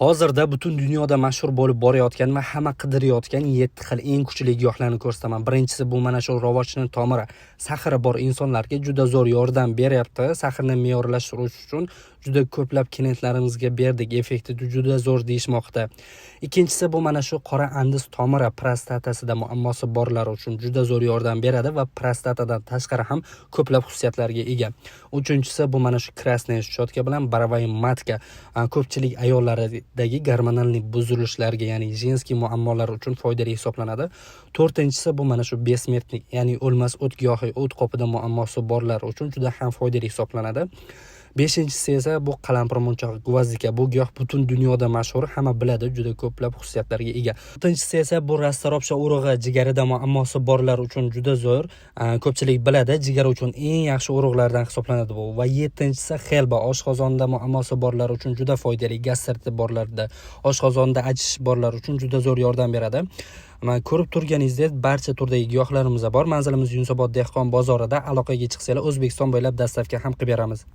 Hozirda butun dunyoda mashhur bo'lib borayotgan va hamma qidirayotgan 7 xil eng kuchli giyohlarni ko'rsataman. Birinchisi bu mana shu rivojlanish tomiri. Sahri bor insonlarga juda zo'r yordam beryapti. Sahrni me'yorlashtirish uchun juda ko'plab klientlarimizga berdik. Effekti juda zo'r deyishmoqda. Ikkinchisi bu mana shu qora andis tomiri prostatasida muammosi borlar uchun juda zo'r yordam beradi va prostatadan tashqari ham ko'plab xususiyatlarga ega. Uchinchisi bu mana shu krasnaya shchotka bilan baravay matka. Ko'pchilik ayollardagi gormonal buzilishlarga, ya'ni jinskiy muammolar uchun foydali hisoblanadi. To'rtinchisi bu mana shu besmертник, ya'ni o'lmas o't giyohi, o't qopida muammosi borlar uchun juda ham foydali hisoblanadi. Beshinchisi esa bu qalampir munchoq gvazdika. Bu giyoh butun dunyoda mashhur, hamma biladi, juda ko'plab xususiyatlarga ega. To'rtinchisi esa bu rastaropsha urug'i, jigarida muammosi borlar uchun juda zo'r. Ko'pchilik biladi, jigar uchun eng yaxshi urug'lardan hisoblanadi bu. Va yettinchisi xelba, oshqozonda muammosi borlar uchun juda foydali, gastriti borlarda, oshqozonda achish borlar uchun juda zo'r yordam beradi. Ko'rib turganingizdek, barcha turdagi giyohlarimiz bor. Manzilimiz Yunusobod dehqon bozorida. Aloqaga chiqsanglar, O'zbekiston bo'ylab dastavka ham qilib beramiz.